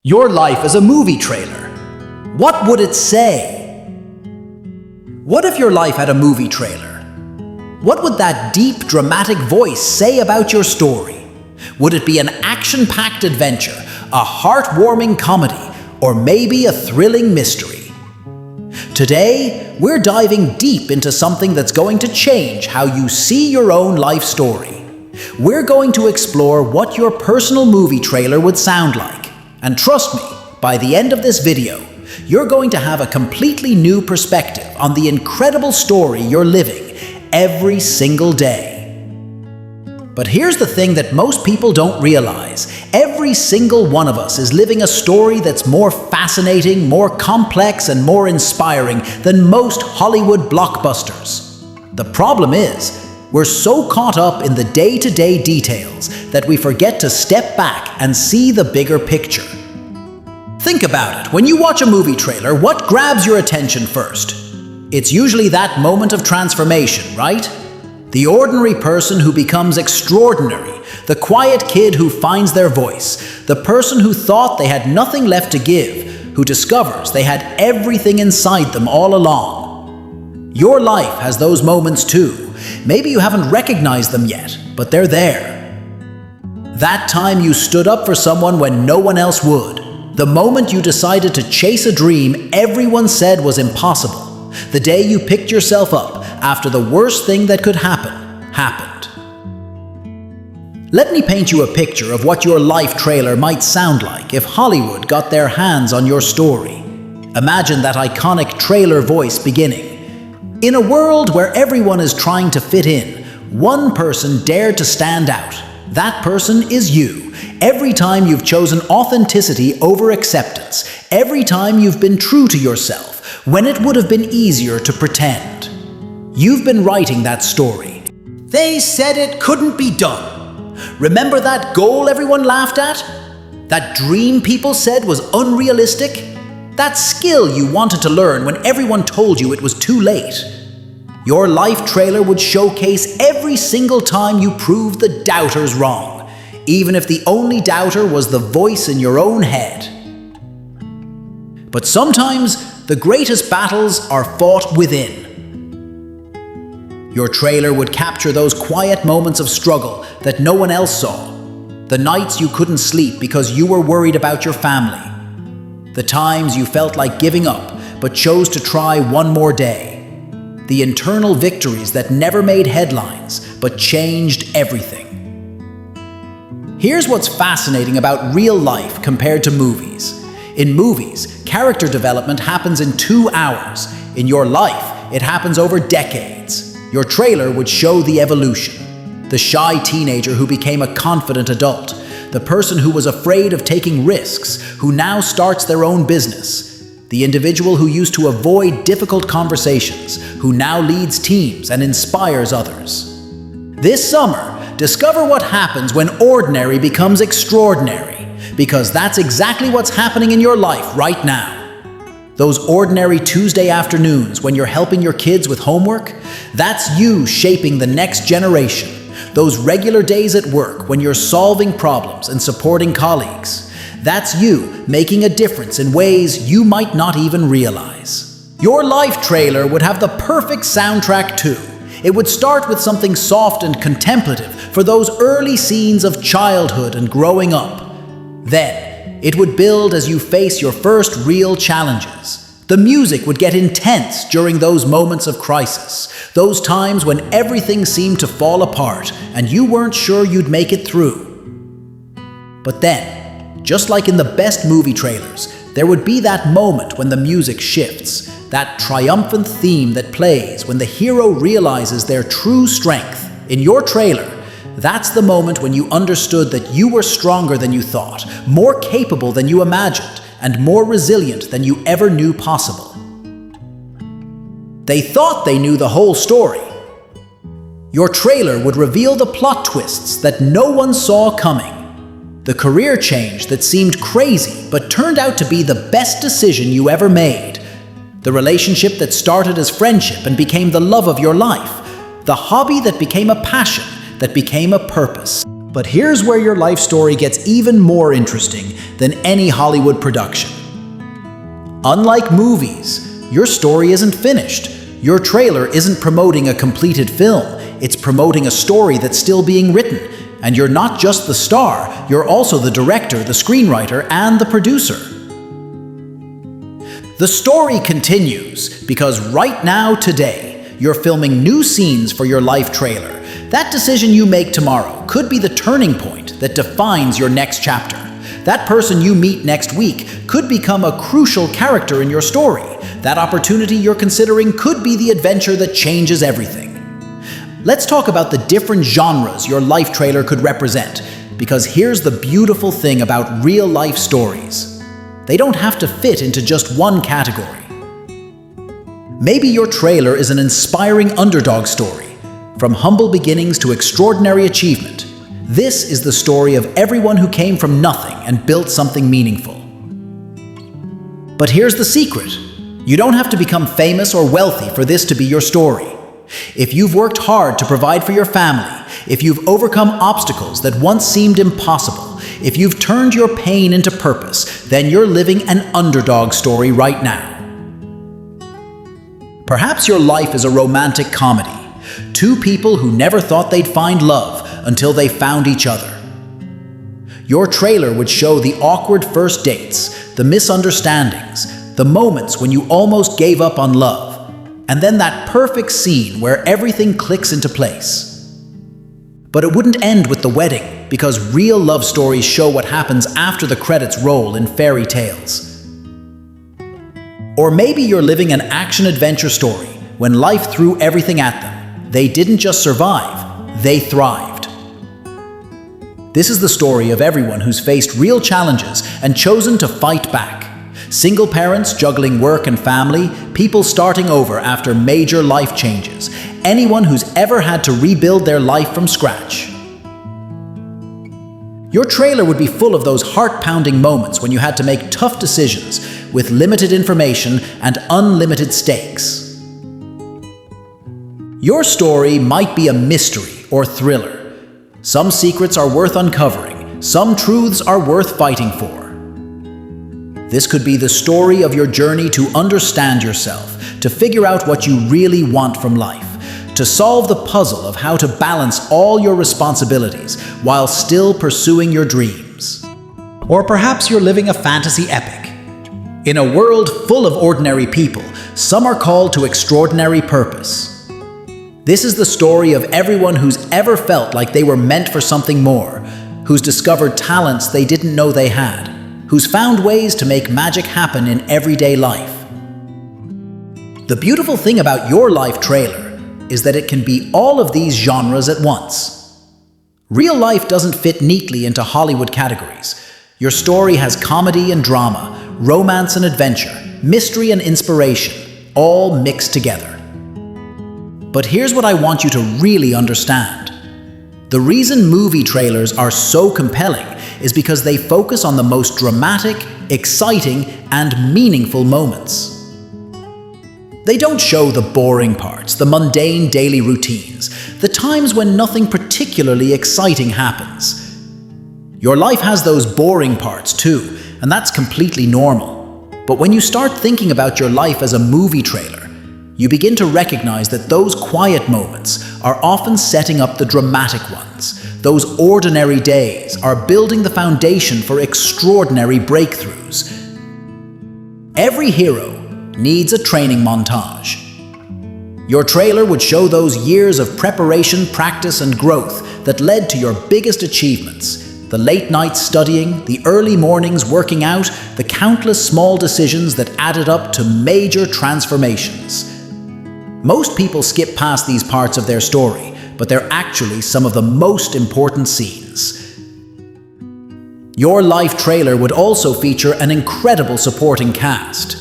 Your life as a movie trailer. What would it say? What if your life had a movie trailer? What would that deep, dramatic voice say about your story? Would it be an action-packed adventure, a heartwarming comedy, or maybe a thrilling mystery? Today, we're diving deep into something that's going to change how you see your own life story. We're going to explore what your personal movie trailer would sound like. And trust me, by the end of this video, you're going to have a completely new perspective on the incredible story you're living every single day. But here's the thing that most people don't realize. Every single one of us is living a story that's more fascinating, more complex, and more inspiring than most Hollywood blockbusters. The problem is, we're so caught up in the day-to-day details that we forget to step back and see the bigger picture. Think about it. When you watch a movie trailer, what grabs your attention first? It's usually that moment of transformation, right? The ordinary person who becomes extraordinary, the quiet kid who finds their voice, the person who thought they had nothing left to give, who discovers they had everything inside them all along. Your life has those moments too. Maybe you haven't recognized them yet, but they're there. That time you stood up for someone when no one else would. The moment you decided to chase a dream everyone said was impossible. The day you picked yourself up after the worst thing that could happen, happened. Let me paint you a picture of what your life trailer might sound like if Hollywood got their hands on your story. Imagine that iconic trailer voice beginning. In a world where everyone is trying to fit in, one person dared to stand out. That person is you. Every time you've chosen authenticity over acceptance, every time you've been true to yourself, when it would have been easier to pretend. You've been writing that story. They said it couldn't be done. Remember that goal everyone laughed at? That dream people said was unrealistic? That skill you wanted to learn when everyone told you it was too late. Your life trailer would showcase every single time you proved the doubters wrong, even if the only doubter was the voice in your own head. But sometimes the greatest battles are fought within. Your trailer would capture those quiet moments of struggle that no one else saw. The nights you couldn't sleep because you were worried about your family. The times you felt like giving up, but chose to try one more day. The internal victories that never made headlines, but changed everything. Here's what's fascinating about real life compared to movies. In movies, character development happens in 2 hours. In your life, it happens over decades. Your trailer would show the evolution. The shy teenager who became a confident adult. The person who was afraid of taking risks, who now starts their own business. The individual who used to avoid difficult conversations, who now leads teams and inspires others. This summer, discover what happens when ordinary becomes extraordinary, because that's exactly what's happening in your life right now. Those ordinary Tuesday afternoons when you're helping your kids with homework, that's you shaping the next generation. Those regular days at work when you're solving problems and supporting colleagues. That's you making a difference in ways you might not even realize. Your life trailer would have the perfect soundtrack too. It would start with something soft and contemplative for those early scenes of childhood and growing up. Then, it would build as you face your first real challenges. The music would get intense during those moments of crisis, those times when everything seemed to fall apart and you weren't sure you'd make it through. But then, just like in the best movie trailers, there would be that moment when the music shifts, that triumphant theme that plays when the hero realizes their true strength. In your trailer, that's the moment when you understood that you were stronger than you thought, more capable than you imagined, and more resilient than you ever knew possible. They thought they knew the whole story. Your trailer would reveal the plot twists that no one saw coming. The career change that seemed crazy but turned out to be the best decision you ever made. The relationship that started as friendship and became the love of your life. The hobby that became a passion, that became a purpose. But here's where your life story gets even more interesting than any Hollywood production. Unlike movies, your story isn't finished. Your trailer isn't promoting a completed film, it's promoting a story that's still being written. And you're not just the star, you're also the director, the screenwriter, and the producer. The story continues because right now, today, you're filming new scenes for your life trailer. That decision you make tomorrow could be the turning point that defines your next chapter. That person you meet next week could become a crucial character in your story. That opportunity you're considering could be the adventure that changes everything. Let's talk about the different genres your life trailer could represent, because here's the beautiful thing about real-life stories. They don't have to fit into just one category. Maybe your trailer is an inspiring underdog story. From humble beginnings to extraordinary achievement, this is the story of everyone who came from nothing and built something meaningful. But here's the secret. You don't have to become famous or wealthy for this to be your story. If you've worked hard to provide for your family, if you've overcome obstacles that once seemed impossible, if you've turned your pain into purpose, then you're living an underdog story right now. Perhaps your life is a romantic comedy. Two people who never thought they'd find love until they found each other. Your trailer would show the awkward first dates, the misunderstandings, the moments when you almost gave up on love, and then that perfect scene where everything clicks into place. But it wouldn't end with the wedding, because real love stories show what happens after the credits roll in fairy tales. Or maybe you're living an action-adventure story when life threw everything at them. They didn't just survive, they thrived. This is the story of everyone who's faced real challenges and chosen to fight back. Single parents juggling work and family, people starting over after major life changes, anyone who's ever had to rebuild their life from scratch. Your trailer would be full of those heart-pounding moments when you had to make tough decisions with limited information and unlimited stakes. Your story might be a mystery or thriller. Some secrets are worth uncovering, some truths are worth fighting for. This could be the story of your journey to understand yourself, to figure out what you really want from life, to solve the puzzle of how to balance all your responsibilities while still pursuing your dreams. Or perhaps you're living a fantasy epic. In a world full of ordinary people, some are called to extraordinary purpose. This is the story of everyone who's ever felt like they were meant for something more, who's discovered talents they didn't know they had, who's found ways to make magic happen in everyday life. The beautiful thing about your life trailer is that it can be all of these genres at once. Real life doesn't fit neatly into Hollywood categories. Your story has comedy and drama, romance and adventure, mystery and inspiration, all mixed together. But here's what I want you to really understand. The reason movie trailers are so compelling is because they focus on the most dramatic, exciting, and meaningful moments. They don't show the boring parts, the mundane daily routines, the times when nothing particularly exciting happens. Your life has those boring parts too, and that's completely normal. But when you start thinking about your life as a movie trailer, you begin to recognize that those quiet moments are often setting up the dramatic ones. Those ordinary days are building the foundation for extraordinary breakthroughs. Every hero needs a training montage. Your trailer would show those years of preparation, practice, and growth that led to your biggest achievements. The late nights studying, the early mornings working out, the countless small decisions that added up to major transformations. Most people skip past these parts of their story, but they're actually some of the most important scenes. Your life trailer would also feature an incredible supporting cast,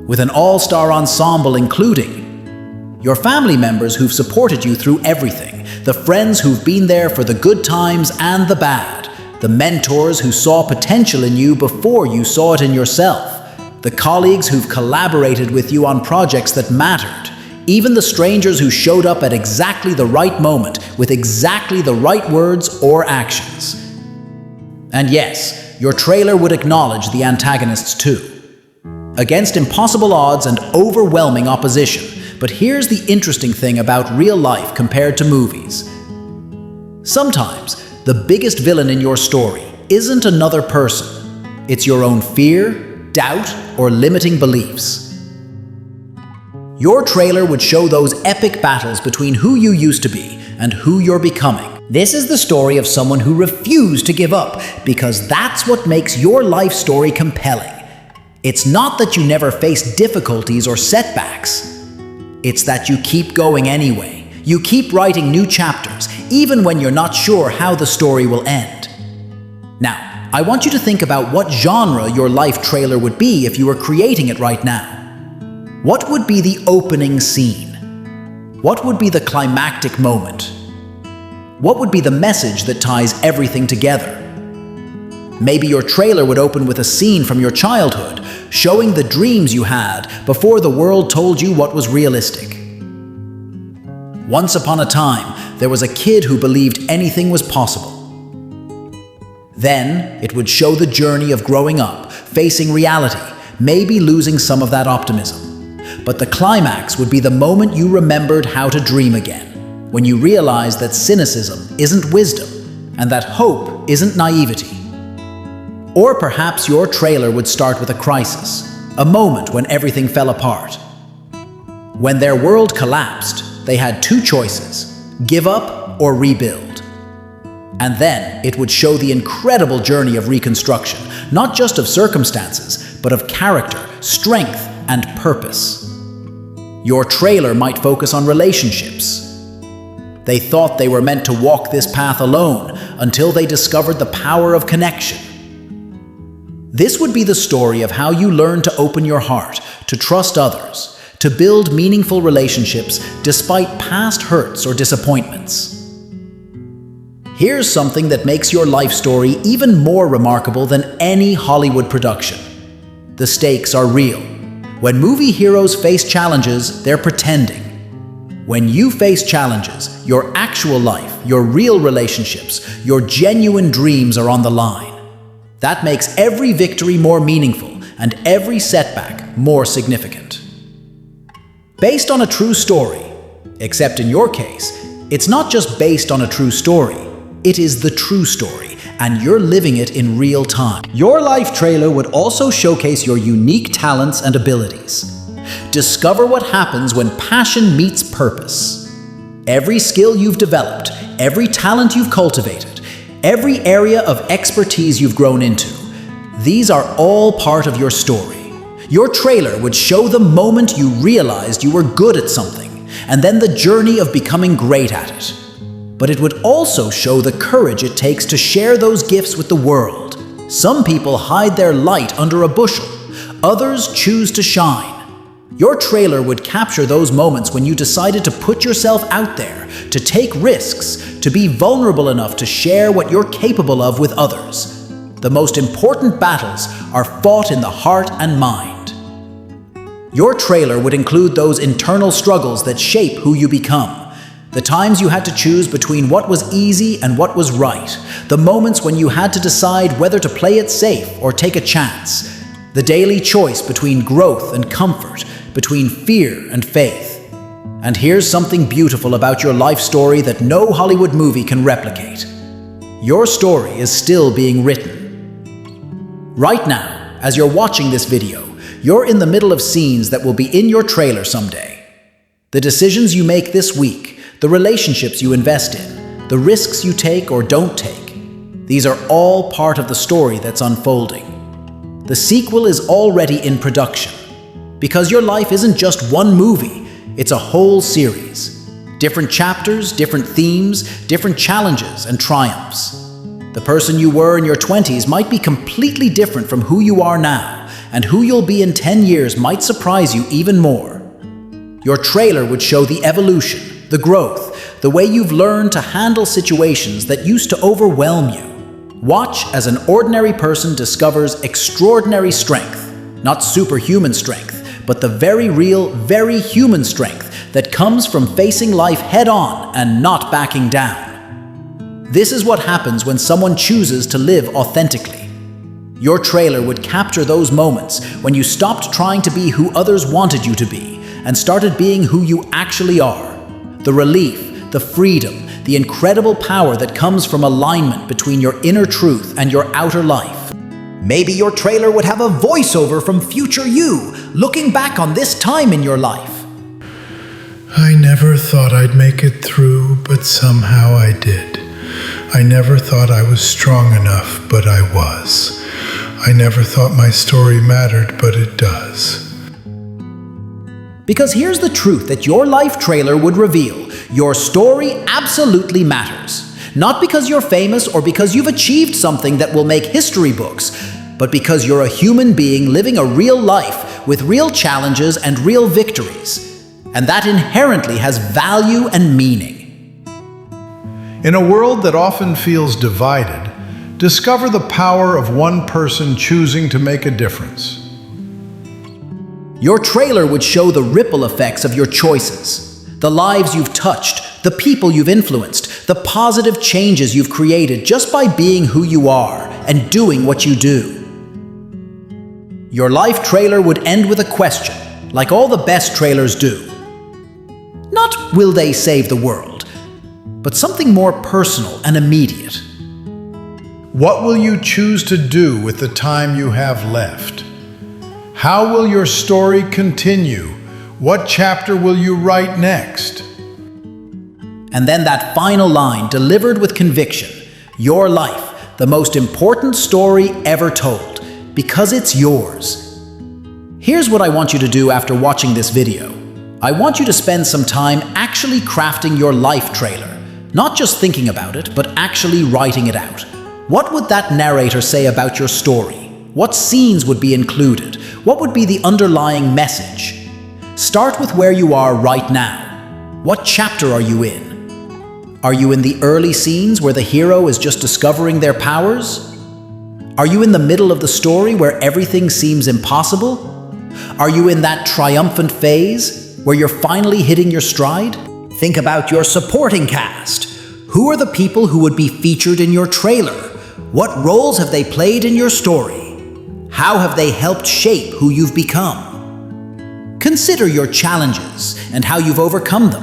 with an all-star ensemble including your family members who've supported you through everything, the friends who've been there for the good times and the bad, the mentors who saw potential in you before you saw it in yourself, the colleagues who've collaborated with you on projects that mattered, even the strangers who showed up at exactly the right moment with exactly the right words or actions. And yes, your trailer would acknowledge the antagonists too. Against impossible odds and overwhelming opposition. But here's the interesting thing about real life compared to movies. Sometimes, the biggest villain in your story isn't another person. It's your own fear, doubt, or limiting beliefs. Your trailer would show those epic battles between who you used to be and who you're becoming. This is the story of someone who refused to give up, because that's what makes your life story compelling. It's not that you never face difficulties or setbacks. It's that you keep going anyway. You keep writing new chapters, even when you're not sure how the story will end. Now, I want you to think about what genre your life trailer would be if you were creating it right now. What would be the opening scene? What would be the climactic moment? What would be the message that ties everything together? Maybe your trailer would open with a scene from your childhood, showing the dreams you had before the world told you what was realistic. Once upon a time, there was a kid who believed anything was possible. Then, it would show the journey of growing up, facing reality, maybe losing some of that optimism. But the climax would be the moment you remembered how to dream again, when you realized that cynicism isn't wisdom, and that hope isn't naivety. Or perhaps your trailer would start with a crisis, a moment when everything fell apart. When their world collapsed, they had two choices: give up or rebuild. And then it would show the incredible journey of reconstruction, not just of circumstances, but of character, strength, and purpose. Your trailer might focus on relationships. They thought they were meant to walk this path alone until they discovered the power of connection. This would be the story of how you learn to open your heart, to trust others, to build meaningful relationships despite past hurts or disappointments. Here's something that makes your life story even more remarkable than any Hollywood production. The stakes are real. When movie heroes face challenges, they're pretending. When you face challenges, your actual life, your real relationships, your genuine dreams are on the line. That makes every victory more meaningful and every setback more significant. Based on a true story, except in your case, it's not just based on a true story, it is the true story, and you're living it in real time. Your life trailer would also showcase your unique talents and abilities. Discover what happens when passion meets purpose. Every skill you've developed, every talent you've cultivated, every area of expertise you've grown into, these are all part of your story. Your trailer would show the moment you realized you were good at something, and then the journey of becoming great at it. But it would also show the courage it takes to share those gifts with the world. Some people hide their light under a bushel, others choose to shine. Your trailer would capture those moments when you decided to put yourself out there, to take risks, to be vulnerable enough to share what you're capable of with others. The most important battles are fought in the heart and mind. Your trailer would include those internal struggles that shape who you become. The times you had to choose between what was easy and what was right. The moments when you had to decide whether to play it safe or take a chance. The daily choice between growth and comfort, between fear and faith. And here's something beautiful about your life story that no Hollywood movie can replicate. Your story is still being written. Right now, as you're watching this video, you're in the middle of scenes that will be in your trailer someday. The decisions you make this week, the relationships you invest in, the risks you take or don't take, these are all part of the story that's unfolding. The sequel is already in production. Because your life isn't just one movie, it's a whole series. Different chapters, different themes, different challenges and triumphs. The person you were in your 20s might be completely different from who you are now, and who you'll be in 10 years might surprise you even more. Your trailer would show the evolution, the growth, the way you've learned to handle situations that used to overwhelm you. Watch as an ordinary person discovers extraordinary strength, not superhuman strength, but the very real, very human strength that comes from facing life head-on and not backing down. This is what happens when someone chooses to live authentically. Your trailer would capture those moments when you stopped trying to be who others wanted you to be and started being who you actually are. The relief, the freedom, the incredible power that comes from alignment between your inner truth and your outer life. Maybe your trailer would have a voiceover from future you, looking back on this time in your life. I never thought I'd make it through, but somehow I did. I never thought I was strong enough, but I was. I never thought my story mattered, but it does. Because here's the truth that your life trailer would reveal. Your story absolutely matters. Not because you're famous or because you've achieved something that will make history books, but because you're a human being living a real life with real challenges and real victories. And that inherently has value and meaning. In a world that often feels divided, discover the power of one person choosing to make a difference. Your trailer would show the ripple effects of your choices, the lives you've touched, the people you've influenced, the positive changes you've created just by being who you are and doing what you do. Your life trailer would end with a question, like all the best trailers do. Not will they save the world, but something more personal and immediate. What will you choose to do with the time you have left? How will your story continue? What chapter will you write next? And then that final line delivered with conviction. Your life, the most important story ever told, because it's yours. Here's what I want you to do after watching this video. I want you to spend some time actually crafting your life trailer. Not just thinking about it, but actually writing it out. What would that narrator say about your story? What scenes would be included? What would be the underlying message? Start with where you are right now. What chapter are you in? Are you in the early scenes where the hero is just discovering their powers? Are you in the middle of the story where everything seems impossible? Are you in that triumphant phase where you're finally hitting your stride? Think about your supporting cast. Who are the people who would be featured in your trailer? What roles have they played in your story? How have they helped shape who you've become? Consider your challenges and how you've overcome them.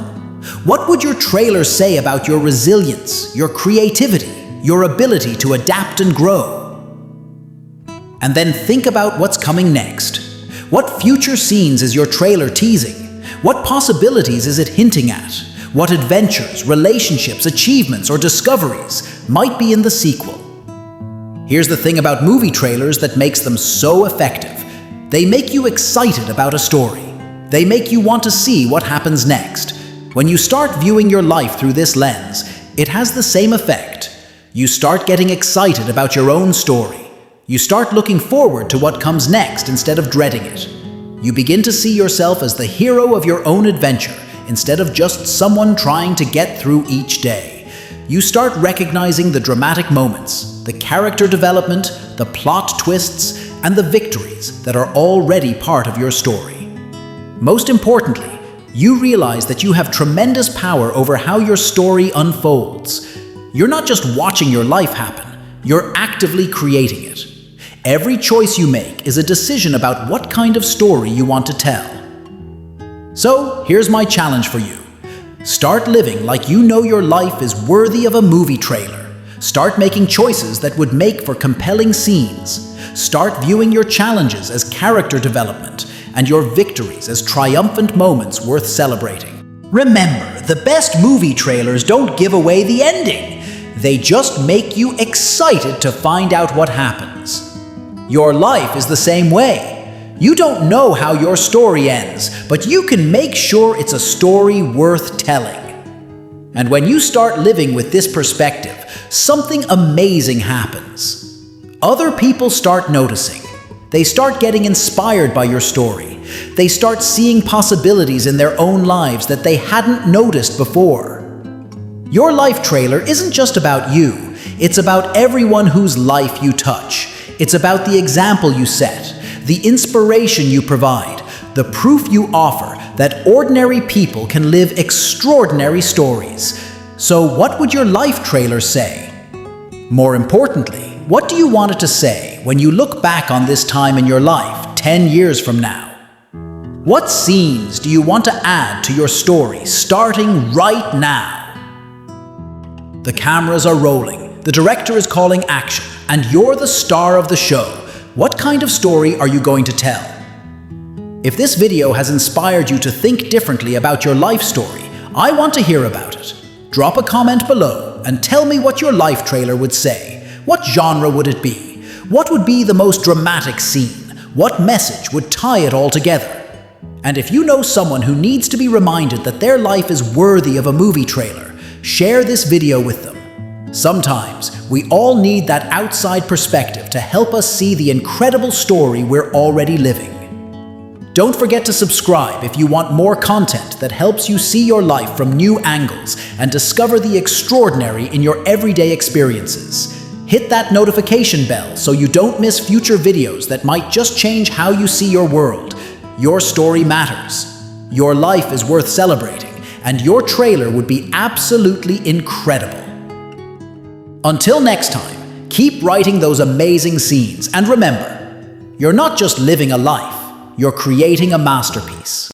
What would your trailer say about your resilience, your creativity, your ability to adapt and grow? And then think about what's coming next. What future scenes is your trailer teasing? What possibilities is it hinting at? What adventures, relationships, achievements, or discoveries might be in the sequel? Here's the thing about movie trailers that makes them so effective. They make you excited about a story. They make you want to see what happens next. When you start viewing your life through this lens, it has the same effect. You start getting excited about your own story. You start looking forward to what comes next instead of dreading it. You begin to see yourself as the hero of your own adventure instead of just someone trying to get through each day. You start recognizing the dramatic moments, the character development, the plot twists, and the victories that are already part of your story. Most importantly, you realize that you have tremendous power over how your story unfolds. You're not just watching your life happen, you're actively creating it. Every choice you make is a decision about what kind of story you want to tell. So, here's my challenge for you. Start living like you know your life is worthy of a movie trailer. Start making choices that would make for compelling scenes. Start viewing your challenges as character development and your victories as triumphant moments worth celebrating. Remember, the best movie trailers don't give away the ending. They just make you excited to find out what happens. Your life is the same way. You don't know how your story ends, but you can make sure it's a story worth telling. And when you start living with this perspective, something amazing happens. Other people start noticing. They start getting inspired by your story. They start seeing possibilities in their own lives that they hadn't noticed before. Your life trailer isn't just about you. It's about everyone whose life you touch. It's about the example you set, the inspiration you provide, the proof you offer that ordinary people can live extraordinary stories. So what would your life trailer say? More importantly, what do you want it to say when you look back on this time in your life 10 years from now? What scenes do you want to add to your story starting right now? The cameras are rolling, the director is calling action, and you're the star of the show. What kind of story are you going to tell? If this video has inspired you to think differently about your life story, I want to hear about it. Drop a comment below and tell me what your life trailer would say. What genre would it be? What would be the most dramatic scene? What message would tie it all together? And if you know someone who needs to be reminded that their life is worthy of a movie trailer, share this video with them. Sometimes we all need that outside perspective to help us see the incredible story we're already living. Don't forget to subscribe if you want more content that helps you see your life from new angles and discover the extraordinary in your everyday experiences. Hit that notification bell so you don't miss future videos that might just change how you see your world. Your story matters. Your life is worth celebrating, and your trailer would be absolutely incredible. Until next time, keep writing those amazing scenes, and remember, you're not just living a life, you're creating a masterpiece.